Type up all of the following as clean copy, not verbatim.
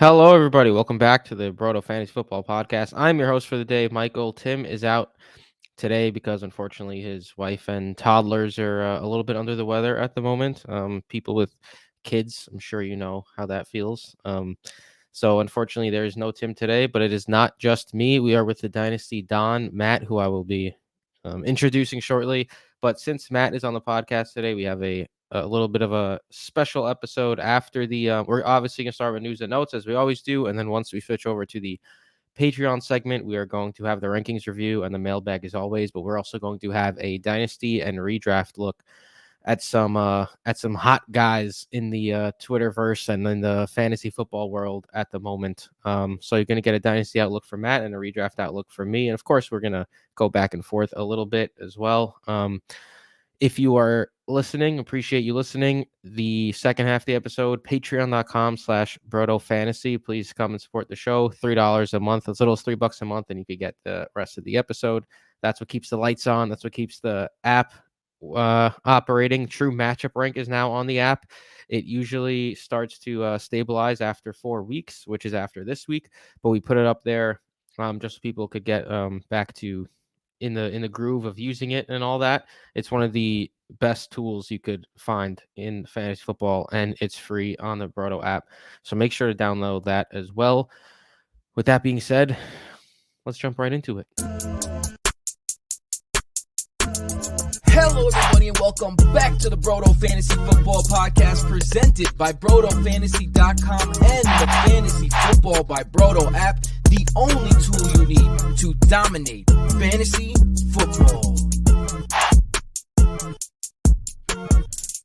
Hello, everybody. Welcome back to the Broto Fantasy Football Podcast. I'm your host for the day, Michael. Tim is out today because, unfortunately, his wife and toddlers are a little bit under the weather at the moment. People with kids, I'm sure you know how that feels. So, unfortunately, there is no Tim today, but it is not just me. We are with the Dynasty Don, Matt, who I will be introducing shortly. But since Matt is on the podcast today, we have a little bit of a special episode after the we're obviously going to start with news and notes as we always do, and then once we switch over to the Patreon segment, we are going to have the rankings review and the mailbag as always, but we're also going to have a dynasty and redraft look at some hot guys in the Twitterverse and in the fantasy football world at the moment. So you're going to get a dynasty outlook from Matt and a redraft outlook from me, and of course we're going to go back and forth a little bit as well. If you are listening, appreciate you listening. The second half of the episode, patreon.com/Broto Fantasy. Please come and support the show. $3 a month, as little as $3 a month, and you can get the rest of the episode. That's what keeps the lights on. That's what keeps the app operating. True matchup rank is now on the app. It usually starts to stabilize after 4 weeks, which is after this week, but we put it up there just so people could get back to in the groove of using it and all that. It's one of the best tools you could find in fantasy football, and it's free on the Broto app. So make sure to download that as well. With that being said, let's jump right into it. Hello, everybody, and welcome back to the Broto Fantasy Football Podcast presented by BrotoFantasy.com and the Fantasy Football by Broto app, the only tool you need to dominate fantasy football.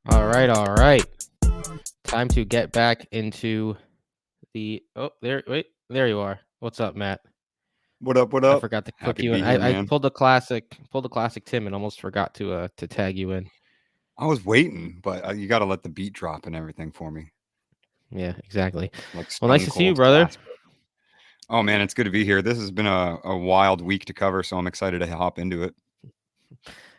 All right. Time to get back into the there you are. What's up, Matt? What up? I forgot to clip Happy you to in. be here, I man. pulled the classic Tim and almost forgot to tag you in. I was waiting, but you got to let the beat drop and everything for me. Yeah, exactly. Like Well, nice to see you, brother. Oh, man, it's good to be here. This has been a wild week to cover, so I'm excited to hop into it.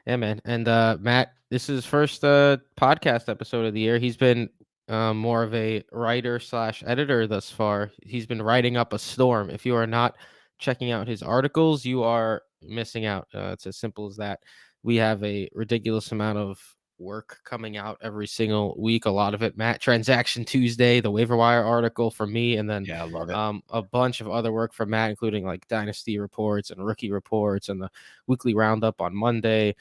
Yeah, man. And Matt, this is his first podcast episode of the year. He's been more of a writer/editor thus far. He's been writing up a storm. If you are not checking out his articles, you are missing out. It's as simple as that. We have a ridiculous amount of work coming out every single week. A lot of it, Matt, Transaction Tuesday, the waiver wire article from me, and then Yeah, I love it. a bunch of other work from Matt, including like dynasty reports and rookie reports and the weekly roundup on Monday.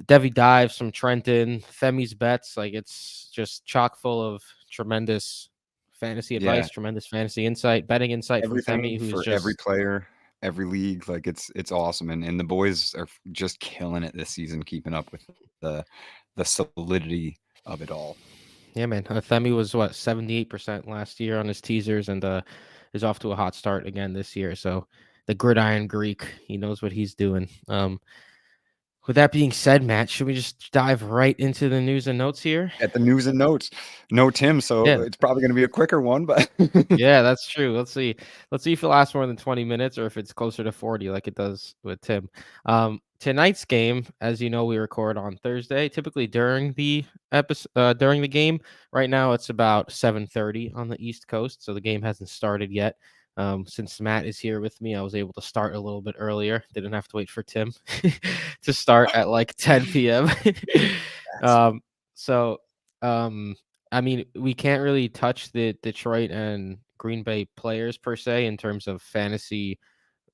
Devi dives from Trenton, Femi's bets. Like, it's just chock full of tremendous fantasy advice, tremendous fantasy insight, betting insight from Femi, who's for just every player, every league. Like it's awesome, and the boys are just killing it this season, keeping up with the solidity of it all. Yeah, man. Femi was 78% last year on his teasers, and is off to a hot start again this year. So the gridiron Greek, he knows what he's doing. With that being said, Matt, should we just dive right into the news and notes here? At the news and notes, no Tim, so Yeah. it's probably going to be a quicker one. But Yeah, that's true. Let's see if it lasts more than 20 minutes or if it's closer to 40 like it does with Tim. Tonight's game, as you know, we record on Thursday, typically during the episode, during the game. Right now it's about 7:30 on the East Coast, so the game hasn't started yet. Since Matt is here with me, I was able to start a little bit earlier. Didn't have to wait for Tim to start at like 10 p.m. So I mean, we can't really touch the Detroit and Green Bay players per se in terms of fantasy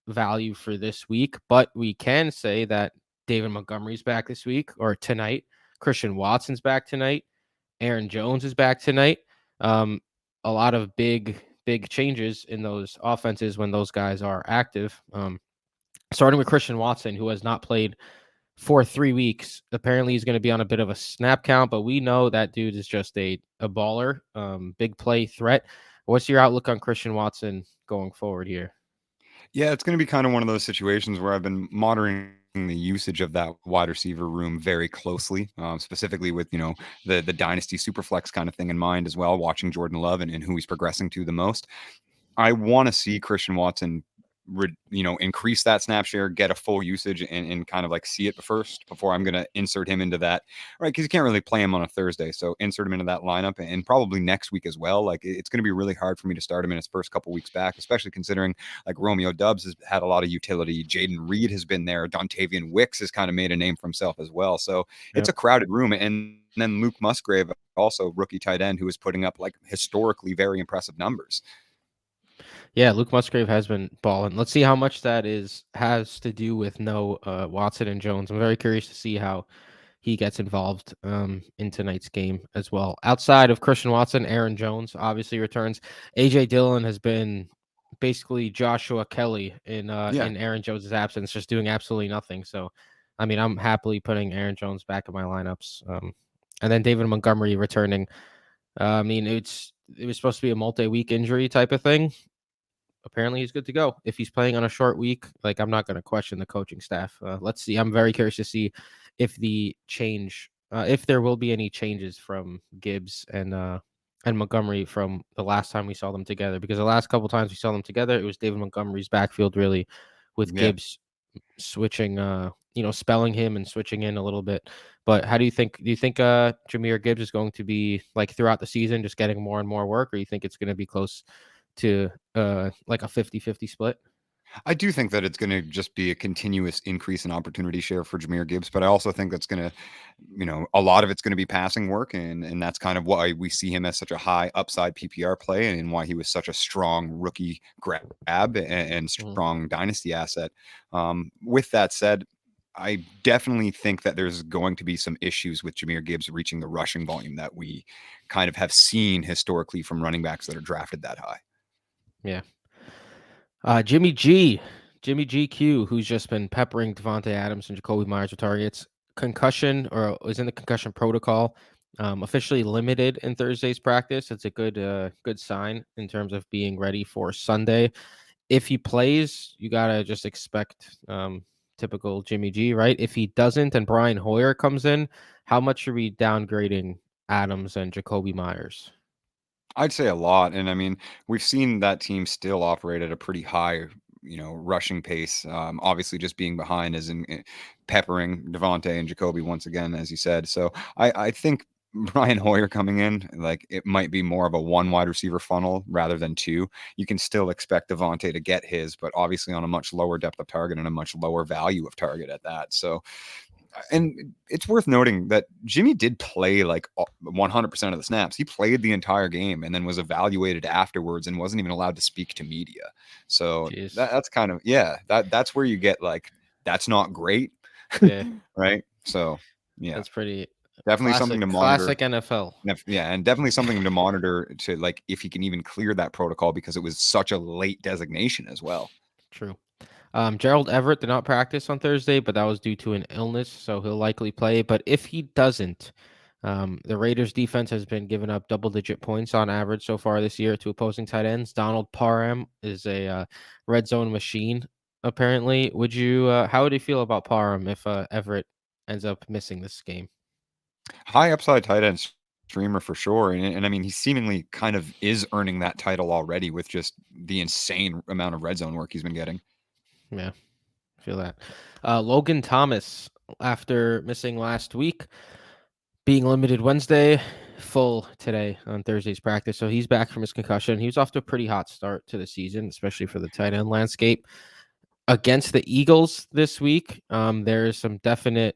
value for this week, but we can say that David Montgomery's back this week or tonight. Christian Watson's back tonight. Aaron Jones is back tonight. A lot of big changes in those offenses when those guys are active. Starting with Christian Watson, who has not played for 3 weeks. Apparently he's going to be on a bit of a snap count, but we know that dude is just a baller, big play threat. What's your outlook on Christian Watson going forward here? Yeah, it's going to be kind of one of those situations where I've been monitoring the usage of that wide receiver room very closely, specifically with, the dynasty superflex kind of thing in mind as well, watching Jordan Love and who he's progressing to the most. I want to see Christian Watson increase that snap share, get a full usage, and kind of like see it first before I'm going to insert him into that, right? Because you can't really play him on a Thursday, so insert him into that lineup, and probably next week as well. Like it's going to be really hard for me to start him in his first couple weeks back, especially considering like Romeo Dubs has had a lot of utility. Jaden Reed has been there. Dontavian Wicks has kind of made a name for himself as well. So it's Yep. a crowded room, and then Luke Musgrave, also rookie tight end, who is putting up like historically very impressive numbers. Yeah, Luke Musgrave has been balling. Let's see how much that has to do with no Watson and Jones. I'm very curious to see how he gets involved in tonight's game as well. Outside of Christian Watson, Aaron Jones obviously returns. AJ Dillon has been basically Joshua Kelly Yeah. in Aaron Jones' absence, just doing absolutely nothing. So, I mean, I'm happily putting Aaron Jones back in my lineups. And then David Montgomery returning. I mean, it was supposed to be a multi-week injury type of thing. Apparently he's good to go. If he's playing on a short week, like I'm not going to question the coaching staff. Let's see. I'm very curious to see if there will be any changes from Gibbs and Montgomery from the last time we saw them together. Because the last couple times we saw them together, it was David Montgomery's backfield really, with Yeah. Gibbs switching, spelling him and switching in a little bit. But how do you think? Do you think Jahmyr Gibbs is going to be like throughout the season, just getting more and more work, or you think it's going to be close to like a 50-50 split? I do think that it's going to just be a continuous increase in opportunity share for Jahmyr Gibbs, but I also think that's going to, a lot of it's going to be passing work, and that's kind of why we see him as such a high upside PPR play, and why he was such a strong rookie grab and Mhm. strong dynasty asset. With that said, I definitely think that there's going to be some issues with Jahmyr Gibbs reaching the rushing volume that we kind of have seen historically from running backs that are drafted that high. Yeah. Jimmy G, Jimmy GQ, who's just been peppering Devontae Adams and Jacoby Myers with targets. Concussion, or is in the concussion protocol. Officially limited in Thursday's practice. It's a good sign in terms of being ready for Sunday. If he plays, you gotta just expect typical Jimmy G, right? If he doesn't and Brian Hoyer comes in, how much are we downgrading Adams and Jacoby Myers? I'd say a lot, and I mean, we've seen that team still operate at a pretty high, rushing pace. Obviously, just being behind is peppering Devontae and Jacoby once again, as you said. So I think Brian Hoyer coming in, like it might be more of a one wide receiver funnel rather than two. You can still expect Devontae to get his, but obviously on a much lower depth of target and a much lower value of target at that. So and it's worth noting that Jimmy did play like 100% of the snaps. He played the entire game and then was evaluated afterwards and wasn't even allowed to speak to media. So Jeez. that's kind of, that's where you get like, that's not great. Yeah, Right. So yeah, that's pretty definitely something to monitor. classic NFL. Yeah, and definitely something to monitor to like if he can even clear that protocol, because it was such a late designation as well. True. Gerald Everett did not practice on Thursday, but that was due to an illness, so he'll likely play. But if he doesn't, the Raiders defense has been giving up double-digit points on average so far this year to opposing tight ends. Donald Parham is a red zone machine, apparently. How would you feel about Parham if Everett ends up missing this game? High upside tight end streamer for sure. And I mean, he seemingly kind of is earning that title already with just the insane amount of red zone work he's been getting. Yeah, I feel that. Logan Thomas, after missing last week, being limited Wednesday, full today on Thursday's practice. So he's back from his concussion. He was off to a pretty hot start to the season, especially for the tight end landscape. Against the Eagles this week, there is some definite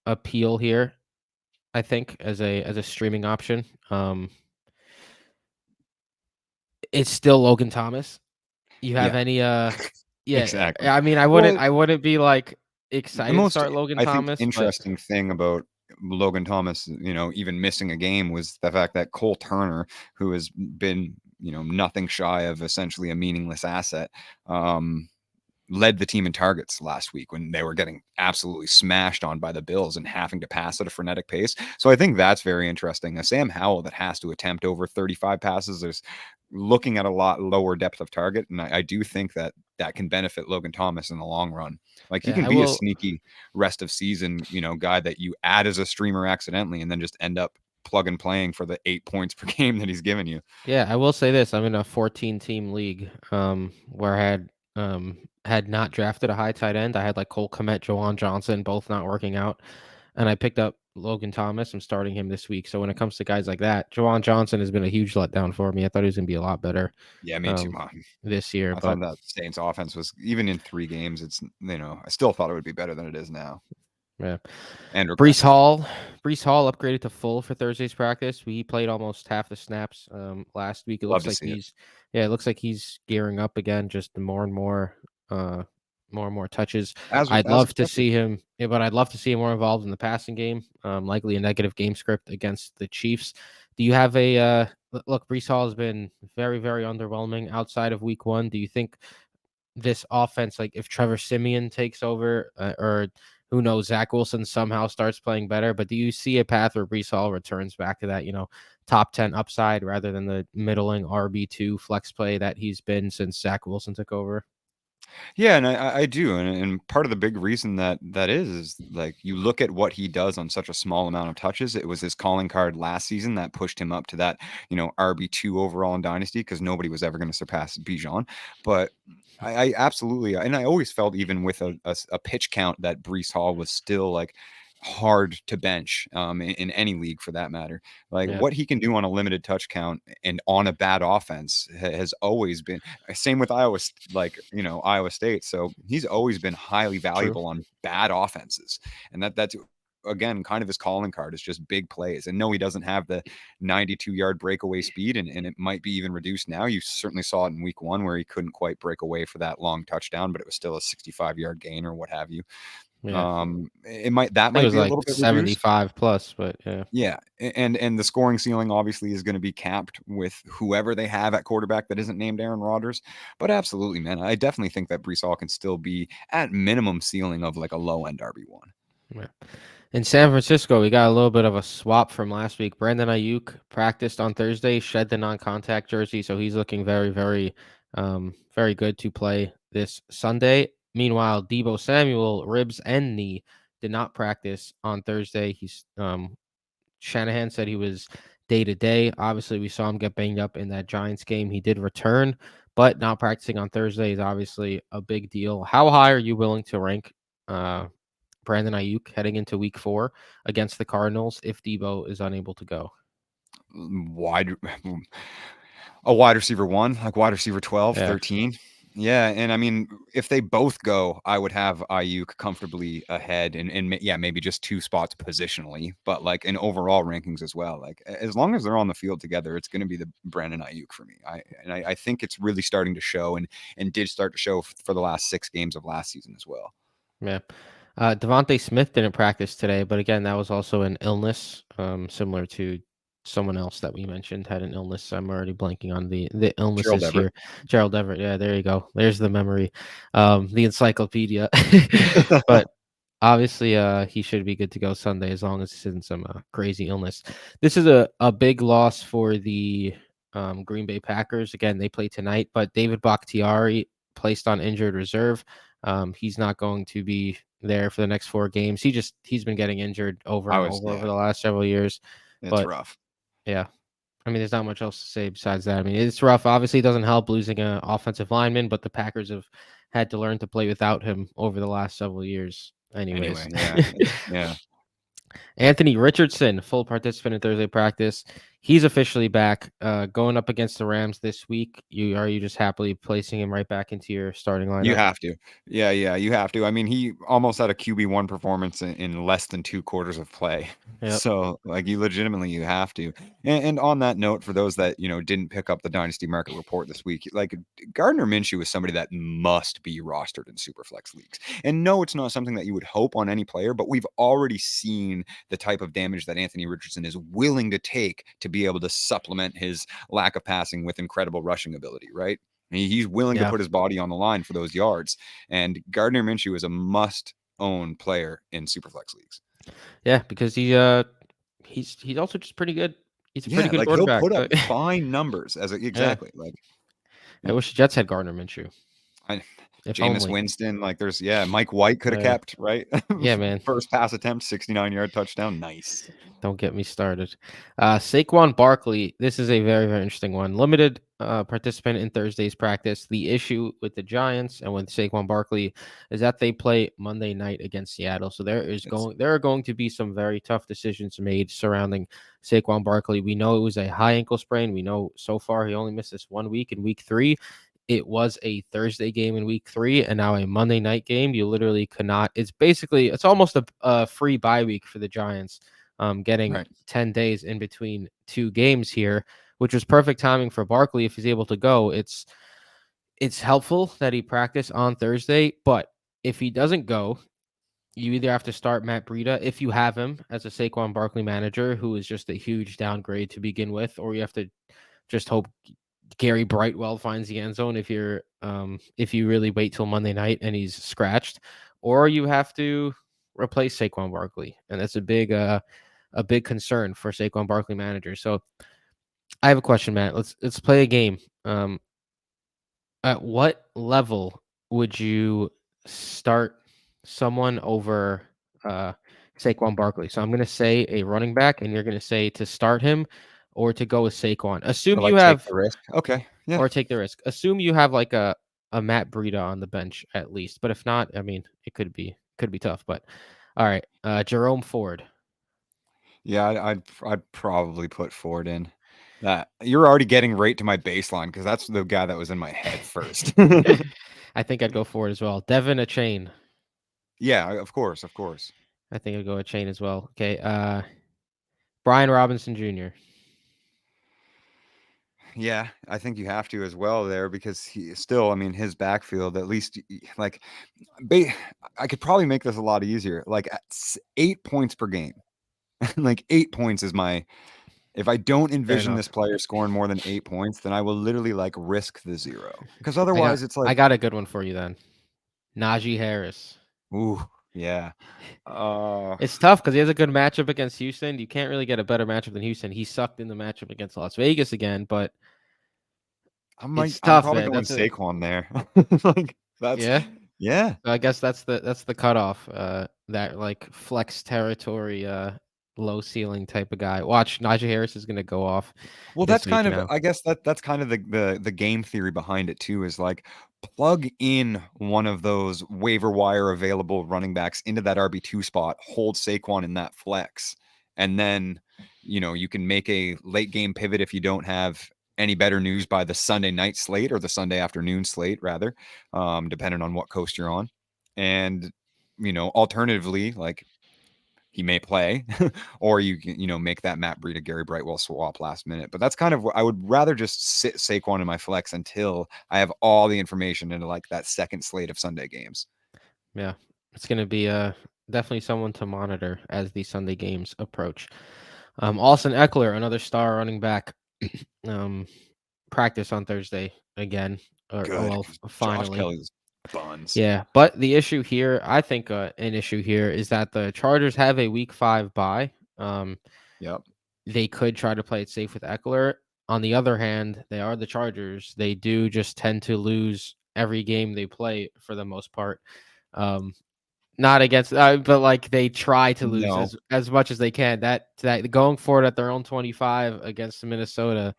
appeal here, I think, as a streaming option. It's still Logan Thomas. You have Yeah, any yeah, exactly. I mean, Well, I wouldn't be like the excited to most, start Logan I think, Thomas, but interesting thing about Logan Thomas, even missing a game, was the fact that Cole Turner, who has been, nothing shy of essentially a meaningless asset, led the team in targets last week when they were getting absolutely smashed on by the Bills and having to pass at a frenetic pace. So I think that's very interesting. A Sam Howell that has to attempt over 35 passes is looking at a lot lower depth of target. And I do think that that can benefit Logan Thomas in the long run. Like he yeah, can I be a will. sneaky rest of season, guy that you add as a streamer accidentally and then just end up plug and playing for the 8 points per game that he's given you. Yeah, I will say this. I'm in a 14 team league where I had had not drafted a high tight end. I had like Cole Kmet, Jawan Johnson, both not working out, and I picked up Logan Thomas. I'm starting him this week. So when it comes to guys like that, Jawan Johnson has been a huge letdown for me. I thought he was going to be a lot better Yeah, me too, um, man. this year, I but thought that Saints offense was even in 3 games. I still thought it would be better than it is now yeah. and Brees regressing. Hall, Brees Hall upgraded to full for Thursday's practice. We played almost half the snaps last week. It Love looks to like see it. it looks like he's gearing up again. Just uh, more and more touches. I'd As love to expected. see him, yeah, but I'd love to see him more involved in the passing game. Likely a negative game script against the Chiefs. Do you have a look? Brees Hall has been very, very underwhelming outside of Week 1. Do you think this offense, like if Trevor Simeon takes over, or who knows, Zach Wilson somehow starts playing better. But do you see a path where Brees Hall returns back to that, top 10 upside rather than the middling RB2 flex play that he's been since Zach Wilson took over? Yeah, and I do, and part of the big reason that is like you look at what he does on such a small amount of touches. It was his calling card last season that pushed him up to that RB2 overall in Dynasty because nobody was ever going to surpass Bijan. But I absolutely, and I always felt even with a pitch count that Brees Hall was still like hard to bench in any league for that matter. Like Yeah, what he can do on a limited touch count and on a bad offense has always been same with Iowa State. So he's always been highly true. valuable on bad offenses, and that's again kind of his calling card is just big plays. And no, he doesn't have the 92-yard breakaway speed, and it might be even reduced now. You certainly saw it in Week 1 where he couldn't quite break away for that long touchdown, but it was still a 65-yard gain or what have you. Yeah. It might that I think it might was be a like little bit reduced. 75 plus, but yeah. Yeah, and the scoring ceiling obviously is going to be capped with whoever they have at quarterback that isn't named Aaron Rodgers. But absolutely, man, I definitely think that Brees Hall can still be at minimum ceiling of like a low end RB1. Yeah. In San Francisco, we got a little bit of a swap from last week. Brandon Ayuk practiced on Thursday, shed the non-contact jersey, so he's looking very, very, very good to play this Sunday. Meanwhile, Debo Samuel, ribs and knee, did not practice on Thursday. Shanahan said he was day to day. Obviously, we saw him get banged up in that Giants game. He did return, but not practicing on Thursday is obviously a big deal. How high are you willing to rank uh, Brandon Ayuk heading into Week 4 against the Cardinals if Debo is unable to go? Wide a wide receiver 1, like wide receiver 12, Yeah, 13. Yeah, and I mean, if they both go, I would have Ayuk comfortably ahead, and yeah, maybe just 2 spots positionally, but like in overall rankings as well. Like as long as they're on the field together, it's going to be the Brandon Ayuk for me. I think it's really starting to show, and did start to show for the last 6 games of last season as well. yeah. Devontae Smith didn't practice today, but again, that was also an illness, similar to someone else that we mentioned had an illness. I'm already blanking on the Gerald illnesses Everett. here. Gerald Everett. Yeah, there you go. There's the memory, the encyclopedia. But obviously, he should be good to go Sunday as long as he's in some crazy illness. This is a big loss for the Green Bay Packers. Again, they play tonight, but David Bakhtiari placed on injured reserve. He's not going to be there for the next 4 games. He's been getting injured over I and was over yeah, the last several years. it's But rough. yeah, I mean, there's not much else to say besides that. I mean, it's rough. Obviously, it doesn't help losing an offensive lineman, but the Packers have had to learn to play without him over the last several years. Anyways, Anyway, yeah. Anthony Richardson, full participant in Thursday practice. He's officially back, going up against the Rams this week. Are you just happily placing him right back into your starting You lineup? have to. Yeah, you have to. I mean, he almost had a QB1 performance in less than 2 quarters of play. Yep. So, like, you have to. And on that note, for those that, didn't pick up the Dynasty Market Report this week, like, Gardner Minshew is somebody that must be rostered in Superflex leagues. And no, it's not something that you would hope on any player, but we've already seen the type of damage that Anthony Richardson is willing to take to be able to supplement his lack of passing with incredible rushing ability, right? He's willing to Yeah. put his body on the line for those yards. And Gardner Minshew is a must-own player in Superflex leagues. Yeah, because he's also just pretty good. He's a pretty Yeah, good like he'll quarterback. put up fine numbers Yeah. exactly. Like I yeah. wish the Jets had Gardner Minshew. I, If Jameis only. Winston, like Mike White could have Uh, kept, right? yeah, man. First pass attempt, 69-yard touchdown. Nice. Don't get me started. Saquon Barkley, this is a very, very interesting one. Limited participant in Thursday's practice. The issue with the Giants and with Saquon Barkley is that they play Monday night against Seattle. So It's there are going to be some very tough decisions made surrounding Saquon Barkley. We know it was a high ankle sprain. We know so far he only missed this 1 week in week 3. It was a Thursday game in week 3 and now a Monday night game. You literally cannot. It's almost a free bye week for the Giants, getting right. 10 days in between 2 games here, which was perfect timing for Barkley if he's able to go. It's helpful that he practiced on Thursday, but if he doesn't go, you either have to start Matt Breida if you have him as a Saquon Barkley manager, who is just a huge downgrade to begin with, or you have to just hope Gary Brightwell finds the end zone if you really wait till Monday night and he's scratched, or you have to replace Saquon Barkley, and that's a big concern for Saquon Barkley managers. So I have a question, Matt. Let's play a game. At what level would you start someone over uh, Saquon Barkley? So I'm going to say a running back, and you're going to say to start him or to go with Saquon. Or Assume you like take have the risk. Okay. Yeah. or take the risk. Assume you have like a Matt Breida on the bench at least. But if not, I mean, it could be tough. But all right, Jerome Ford. Yeah, I'd probably put Ford in. That you're already getting right to my baseline because that's the guy that was in my head first. I think I'd go Ford as well. Devin a chain. Yeah, of course, of course. I think I'd go a chain as well. Okay. Brian Robinson Jr. Yeah, I think you have to as well there because he still, I mean, his backfield at least like ba- I could probably make this a lot easier. Like at 8 points per game. Like 8 points is my if I don't Fair envision this enough. player scoring more than 8 points, then I will literally like risk the 0. Because I got otherwise it's I like, got a good one for you then. Najee Harris. ooh, yeah. Uh It's tough because he has a good matchup against Houston. You can't really get a better matchup than Houston. He sucked in the matchup against Las Vegas again, but it's I'm tough, probably man. going That's a Saquon there. Like that's yeah. yeah. So I guess that's the cutoff. That like flex territory, low ceiling type of guy. Watch Najee Harris is gonna go off Well, this that's week kind of now. I guess that's kind of the game theory behind it too is like plug in one of those waiver wire available running backs into that RB2 spot, hold Saquon in that flex, and then you can make a late game pivot if you don't have any better news by the Sunday night slate or the Sunday afternoon slate rather, depending on what coast you're on. And alternatively, like he may play, or you can, make that Matt Breida, Gary Brightwell swap last minute. But that's kind of what I would rather just sit Saquon in my flex until I have all the information into like that second slate of Sunday games. Yeah, it's gonna be definitely someone to monitor as the Sunday games approach. Austin Eckler, another star running back, um, practice on Thursday again. Or Good, well, because Josh finally. Kelly's buns. Yeah, but the issue here, I think, an issue here is that the Chargers have a Week 5 bye. Yep. They could try to play it safe with Eckler. On the other hand, they are the Chargers. They do just tend to lose every game they play for the most part. Um, Not against, but like they try to lose No. as much as they can. That going for it at their own 25 against Minnesota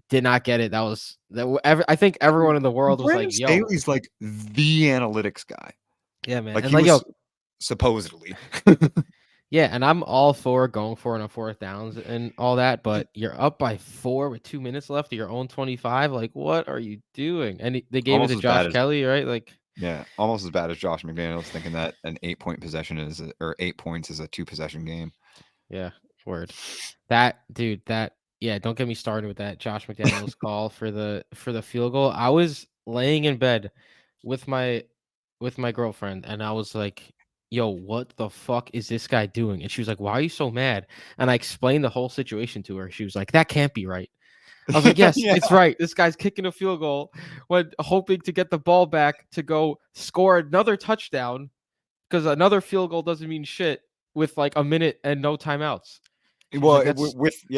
did not get it. That was I think everyone in the world was like, Brandon "Yo, Staley's like the analytics guy. yeah, man," Like and he like, "Yo, was supposedly. yeah," and I'm all for going for it on fourth downs and all that, but you're up by 4 with 2 minutes left of your own 25. Like, what are you doing? And they gave it Almost to as bad Josh as Kelly, right? Like, almost as bad as Josh McDaniels thinking that an 8-point possession or 8 points is a 2 possession game. yeah, word. That dude, yeah, don't get me started with that Josh McDaniels call for the field goal. I was laying in bed with my girlfriend and I was like, "Yo, what the fuck is this guy doing?" And she was like, "Why are you so mad?" And I explained the whole situation to her. She was like, "That can't be right." I was like, "Yes, Yeah. it's right. This guy's kicking a field goal when hoping to get the ball back to go score another touchdown because another field goal doesn't mean shit with like a minute and no timeouts." She's Well, like, "That's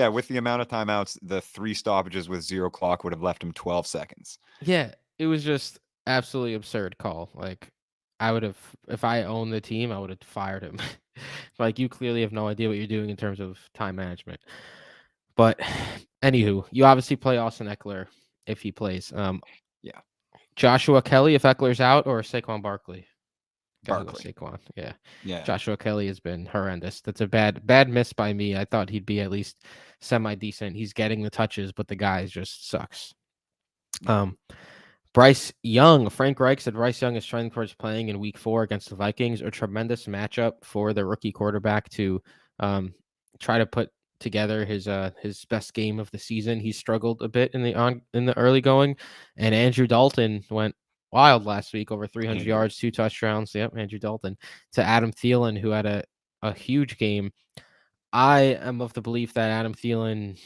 with the amount of timeouts, the 3 stoppages with 0 clock would have left him 12 seconds. yeah." It was just absolutely absurd call. Like, I would have, if I owned the team, I would have fired him. Like, you clearly have no idea what you're doing in terms of time management. But anywho, you obviously play Austin Eckler if he plays. Yeah, Joshua Kelly if Eckler's out, or Saquon Barkley. Gotta go Barkley. Saquon. Yeah. Yeah. Joshua Kelly has been horrendous. That's a bad miss by me. I thought he'd be at least semi decent. He's getting the touches, but the guy just sucks. Yeah. Bryce Young, Frank Reich said Bryce Young is trending towards playing in week 4 against the Vikings, a tremendous matchup for the rookie quarterback to try to put together his best game of the season. He struggled a bit in the early going, and Andrew Dalton went wild last week, over 300 Andrew. yards, 2 touchdowns. Yep, Andrew Dalton to Adam Thielen, who had a huge game. I am of the belief that Adam Thielen,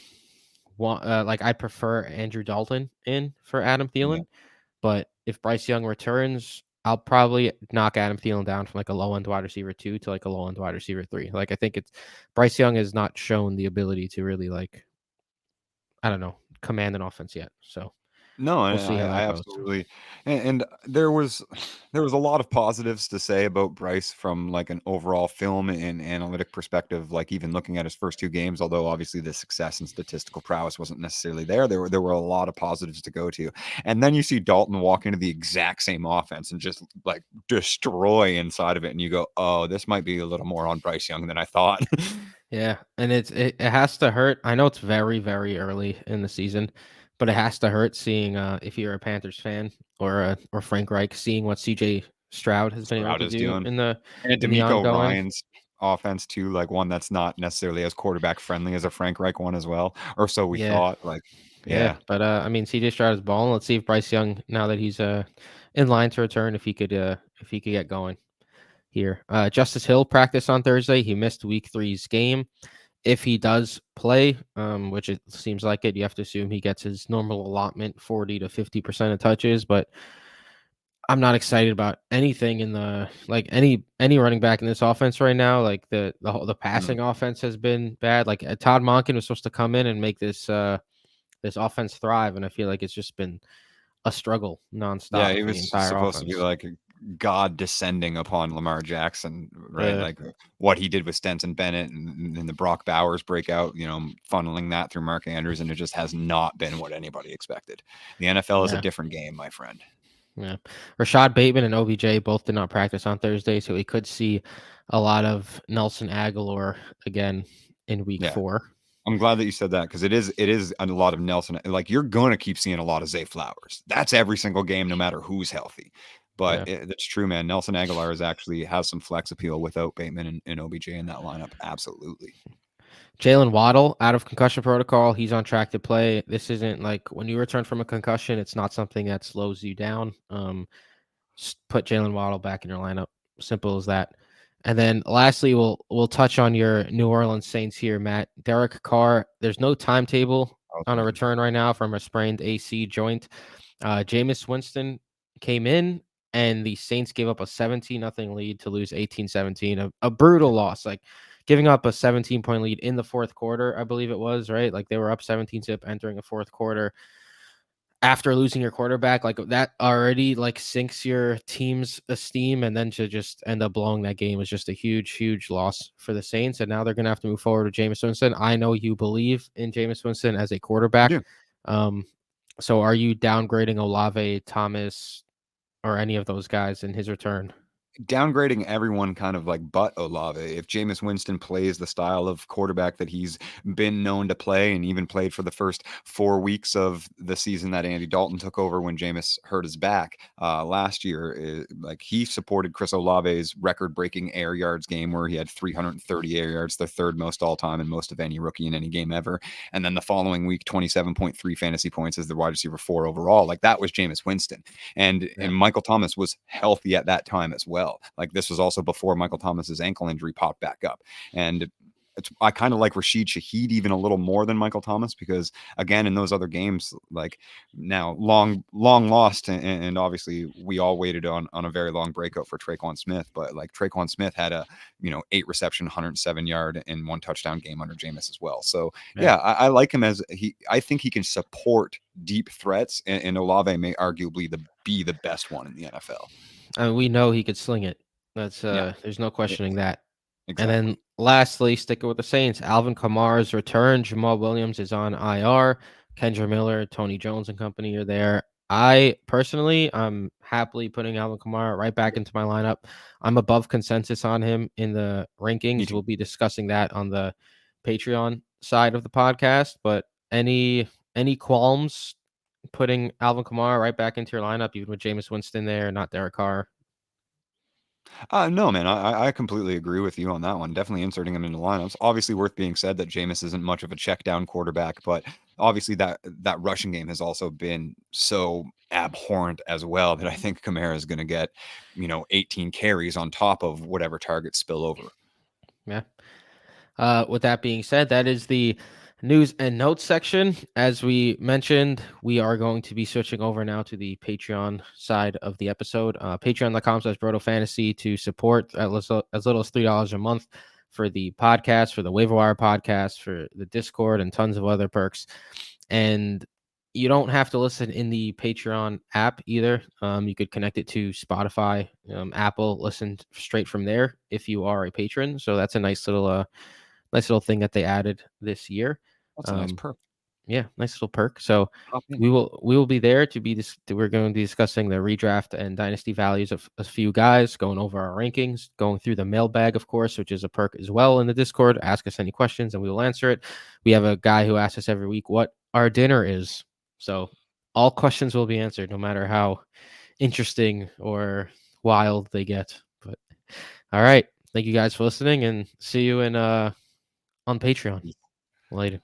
like I prefer Andrew Dalton in for Adam Yeah. Thielen. But if Bryce Young returns, I'll probably knock Adam Thielen down from like a low end wide receiver 2 to like a low end wide receiver 3. Like, I think it's Bryce Young has not shown the ability to really, like, I don't know, command an offense yet. So No, we'll and see how I that goes. absolutely, and there was a lot of positives to say about Bryce from like an overall film and analytic perspective. Like even looking at his first 2 games, although obviously the success and statistical prowess wasn't necessarily there, there were a lot of positives to go to. And then you see Dalton walk into the exact same offense and just like destroy inside of it, and you go, "Oh, this might be a little more on Bryce Young than I thought." Yeah, and it has to hurt. I know it's very, very early in the season, but it has to hurt seeing if you're a Panthers fan or Frank Reich, seeing what CJ Stroud has been able Stroud to is do doing. in the And in the D'Amico ongoing. Ryan's offense too, like one that's not necessarily as quarterback friendly as a Frank Reich one as well, or so we Yeah, thought. Like, yeah, yeah, but I mean, CJ Stroud is balling. Let's see if Bryce Young, now that he's in line to return, if he could get going here. Justice Hill practiced on Thursday. He missed week 3's game. If he does play, which it seems like it, you have to assume he gets his normal allotment, 40 to 50% of touches. But I'm not excited about anything in the, like, any running back in this offense right now. Like the no. passing offense has been bad. Like Todd Monken was supposed to come in and make this offense thrive, and I feel like it's just been a struggle Yeah, nonstop he for the was entire supposed to be offense. like God descending upon Lamar Jackson, right? Yeah, Like what he did with Stenson Bennett and the Brock Bowers breakout, funneling that through Mark Andrews, and it just has not been what anybody expected. The NFL is a yeah, different game, my friend. yeah. Rashad Bateman and OBJ both did not practice on Thursday, so we could see a lot of Nelson Aguilar again in week Yeah. 4. I'm glad that you said that because it is a lot of Nelson. Like you're going to keep seeing a lot of Zay Flowers. That's every single game, no matter who's healthy. But Yeah. that's true, man. Nelson Aguilar actually has some flex appeal without Bateman and OBJ in that lineup. Absolutely. Jalen Waddle out of concussion protocol. He's on track to play. This isn't like when you return from a concussion, it's not something that slows you down. Just put Jalen Waddle back in your lineup. Simple as that. And then lastly, we'll touch on your New Orleans Saints here, Matt. Derek Carr. There's no timetable on a return right now from a sprained AC joint. Jameis Winston came in, and the Saints gave up a 17-0 lead to lose 18-17. A brutal loss. Like, giving up a 17-point lead in the fourth quarter, I believe it was, right? Like, they were up 17-zip entering a fourth quarter after losing your quarterback. Like, that already like sinks your team's esteem, and then to just end up blowing that game was just a huge loss for the Saints. And now they're gonna have to move forward with Jameis Winston. I know you believe in Jameis Winston as a I quarterback. do. So are you downgrading Olave, Thomas, or any of those guys in his return? Downgrading everyone kind of like but Olave. If Jameis Winston plays the style of quarterback that he's been known to play and even played for the first 4 weeks of the season that Andy Dalton took over when Jameis hurt his back last year, like he supported Chris Olave's record-breaking air yards game where he had 330 air yards, the third most all-time and most of any rookie in any game ever. And then the following week, 27.3 fantasy points as the wide receiver 4 overall. Like that was Jameis Winston. And Yeah. Michael Thomas was healthy at that time as well. Like this was also before Michael Thomas's ankle injury popped back up. And I kind of like Rashid Shaheed even a little more than Michael Thomas because again in those other games, like now long lost, and obviously we all waited on a very long breakout for Traquan Smith, but like Traquan Smith had a 8 reception, 107-yard and 1 touchdown game under Jameis as well. So Yeah. yeah, I like him as I think he can support deep threats, and Olave may arguably be the best one in the NFL. I mean, we know he could sling it. That's Yeah, there's no questioning that. And then exactly. lastly, sticking with the Saints, Alvin Kamara's return. Jamal Williams is on IR. Kendra Miller, Tony Jones and company are there. I personally, I'm happily putting Alvin Kamara right back into my lineup. I'm above consensus on him in the Me rankings. too. We'll be discussing that on the Patreon side of the podcast. But any qualms putting Alvin Kamara right back into your lineup, even with Jameis Winston there, not Derek Carr? No, man, I completely agree with you on that one. Definitely inserting him into lineups. Obviously, worth being said that Jameis isn't much of a check down quarterback, but obviously that rushing game has also been so abhorrent as well that I think Kamara is going to get 18 carries on top of whatever targets spill over. Yeah. With that being said, that is the news and notes section. As we mentioned, we are going to be switching over now to the Patreon side of the episode. Patreon.com/Broto Fantasy to support as little as $3 a month for the podcast, for the Waiver Wire podcast, for the Discord, and tons of other perks. And you don't have to listen in the Patreon app either. You could connect it to Spotify, Apple, listen straight from there if you are a patron. So that's a nice little thing that they added this year. That's a nice Um, perk. yeah, nice little perk. So Hop in. we will be there to be this. We're going to be discussing the redraft and dynasty values of a few guys, going over our rankings, going through the mailbag, of course, which is a perk as well in the Discord. Ask us any questions and we will answer it. We have a guy who asks us every week what our dinner is. So all questions will be answered, no matter how interesting or wild they get. But all right, thank you guys for listening, and see you in on Patreon later.